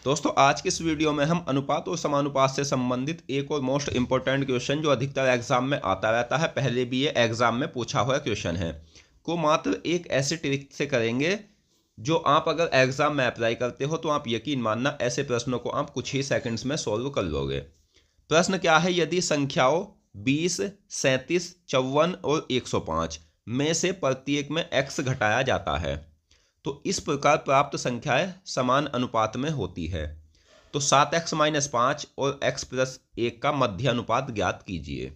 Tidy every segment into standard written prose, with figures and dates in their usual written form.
दोस्तों आज के इस वीडियो में हम अनुपात और समानुपात से संबंधित एक और मोस्ट इंपॉर्टेंट क्वेश्चन जो अधिकतर एग्जाम में आता रहता है, पहले भी ये एग्जाम में पूछा हुआ क्वेश्चन है, को मात्र एक ऐसे ट्रिक से करेंगे जो आप अगर एग्जाम में अप्लाई करते हो तो आप यकीन मानना ऐसे प्रश्नों को आप कुछ ही सेकंड्स में सॉल्व कर लोगे। प्रश्न क्या है, यदि संख्याओं 20, 37, 54 और 105 में से प्रत्येक में x घटाया जाता है तो इस प्रकार प्राप्त संख्याएं समान अनुपात में होती है, तो 7x - 5 और x + 1 का मध्य अनुपात ज्ञात कीजिए।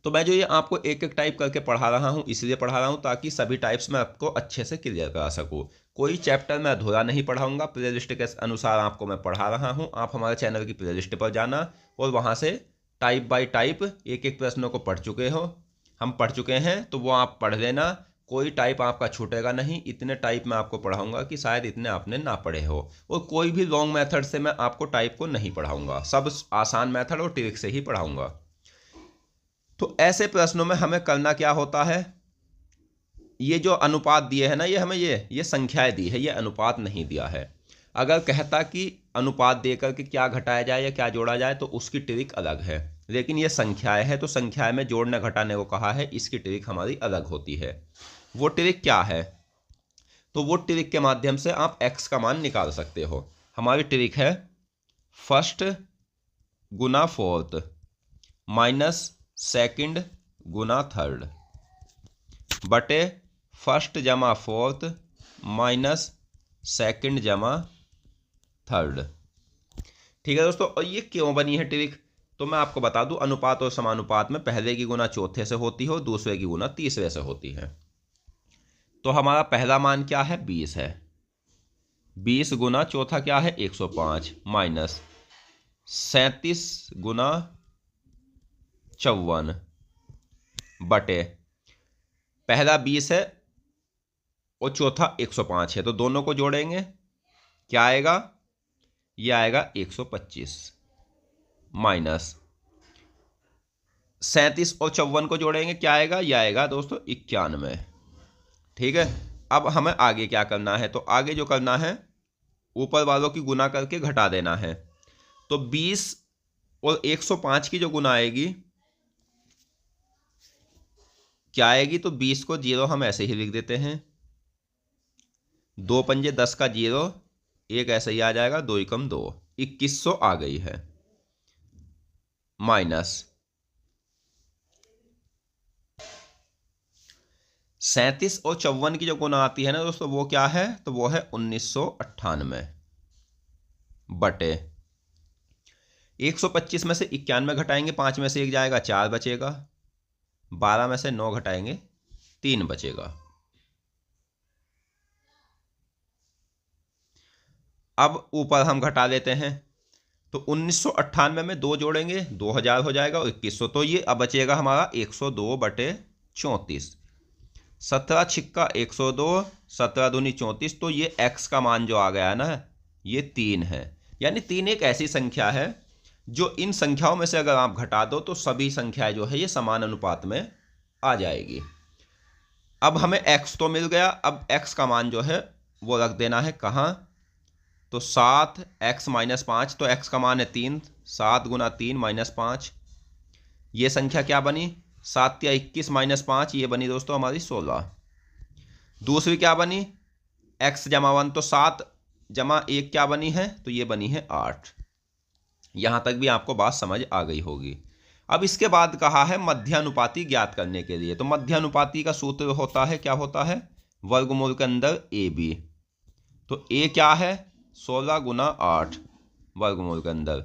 तो मैं जो ये आपको एक एक टाइप करके पढ़ा रहा हूँ इसलिए पढ़ा रहा हूँ ताकि सभी टाइप्स में आपको अच्छे से क्लियर करा सकूँ। कोई चैप्टर मैं अधूरा नहीं पढ़ाऊँगा, प्लेलिस्ट के अनुसार आपको मैं पढ़ा रहा हूँ। आप हमारे चैनल की प्लेलिस्ट पर जाना और वहाँ से टाइप बाय टाइप एक एक प्रश्नों को पढ़ चुके हो, हम पढ़ चुके हैं, तो वो आप पढ़ लेना। कोई टाइप आपका छूटेगा नहीं, इतने टाइप मैं आपको पढ़ाऊंगा कि शायद इतने आपने ना पढ़े हो। और कोई भी लॉन्ग मेथड से मैं आपको टाइप को नहीं पढ़ाऊंगा, सब आसान मेथड और ट्रिक से ही पढ़ाऊंगा। तो ऐसे प्रश्नों में हमें करना क्या होता है, ये जो अनुपात दिए है ना, ये हमें ये संख्याएं दी है, ये अनुपात नहीं दिया है। अगर कहता कि अनुपात देकर के क्या घटाया जाए या क्या जोड़ा जाए तो उसकी ट्रिक अलग है, लेकिन ये संख्याएं है तो संख्याएं में जोड़ने घटाने को कहा है, इसकी ट्रिक हमारी अलग होती है। वो ट्रिक क्या है, तो वो ट्रिक के माध्यम से आप x का मान निकाल सकते हो। हमारी ट्रिक है फर्स्ट गुना फोर्थ माइनस सेकंड गुना थर्ड बटे फर्स्ट जमा फोर्थ माइनस सेकंड जमा थर्ड। ठीक है दोस्तों, और ये क्यों बनी है ट्रिक, तो मैं आपको बता दूं, अनुपात और समानुपात में पहले की गुना चौथे से होती है और दूसरे की गुना तीसरे से होती है। तो हमारा पहला मान क्या है, 20 है। 20 गुना चौथा क्या है, 105 माइनस 37 गुना 54 बटे पहला 20 है और चौथा 105 है, तो दोनों को जोड़ेंगे क्या आएगा, ये आएगा 125 माइनस 37 और 54 को जोड़ेंगे क्या आएगा, ये आएगा दोस्तों 91। ठीक है, अब हमें आगे क्या करना है, तो आगे जो करना है ऊपर वालों की गुना करके घटा देना है। तो 20 और 105 की जो गुना आएगी क्या आएगी, तो 20 को 0 हम ऐसे ही लिख देते हैं, 2 पंजे 10 का 0, एक ऐसे ही आ जाएगा, 2 एकम 2, 2100 आ गई है। माइनस 37 और 54 की जो गुना आती है ना दोस्तों, वो क्या है, तो वो है 1998 बटे 125 में से 91 घटाएंगे, 5 में से 1 जाएगा, 4 बचेगा, 12 में से 9 घटाएंगे, 3 बचेगा। अब ऊपर हम घटा लेते हैं, तो 1998 में 2 जोड़ेंगे 2000 हो जाएगा और 2100, तो ये अब बचेगा हमारा 102 बटे 34। 17 छिक्का 102, 17 दूनी 34, तो ये x का मान जो आ गया है ना, ये 3 है। यानी 3 एक ऐसी संख्या है जो इन संख्याओं में से अगर आप घटा दो तो सभी संख्याएं जो है ये समान अनुपात में आ जाएगी। अब हमें x तो मिल गया, अब x का मान जो है वो रख देना है कहाँ, तो 7x - 5, तो x का मान है 3, 7 गुना 3 - 5, ये संख्या क्या बनी, 7 या 21 - 5, ये बनी दोस्तों हमारी 16। दूसरी क्या बनी, x जमा 1, तो 7 जमा 1 क्या बनी है, तो ये बनी है 8। यहाँ तक भी आपको बात समझ आ गई होगी। अब इसके बाद कहा है मध्यानुपाती ज्ञात करने के लिए, तो मध्यानुपाती का सूत्र होता है, क्या होता है, वर्गमूल के अंदर AB। तो a क्या है, 16 गुना 8 वर्गमूल के अंदर,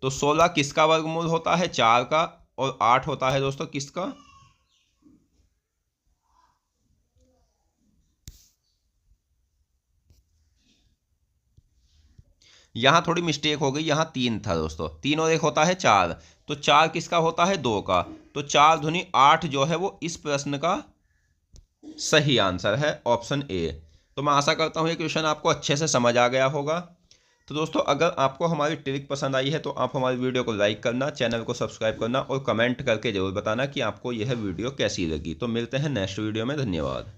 तो 16 किसका वर्गमूल होता है, 4 का, और 8 होता है दोस्तों किसका, यहां थोड़ी मिस्टेक हो गई, यहां 3 था दोस्तों, 3 और 1 होता है 4, तो 4 किसका होता है, 2 का, तो 4 दूनी 8 जो है वो इस प्रश्न का सही आंसर है, ऑप्शन ए। तो मैं आशा करता हूं ये क्वेश्चन आपको अच्छे से समझ आ गया होगा। तो दोस्तों अगर आपको हमारी ट्रिक पसंद आई है तो आप हमारी वीडियो को लाइक करना, चैनल को सब्सक्राइब करना और कमेंट करके जरूर बताना कि आपको यह वीडियो कैसी लगी। तो मिलते हैं नेक्स्ट वीडियो में, धन्यवाद।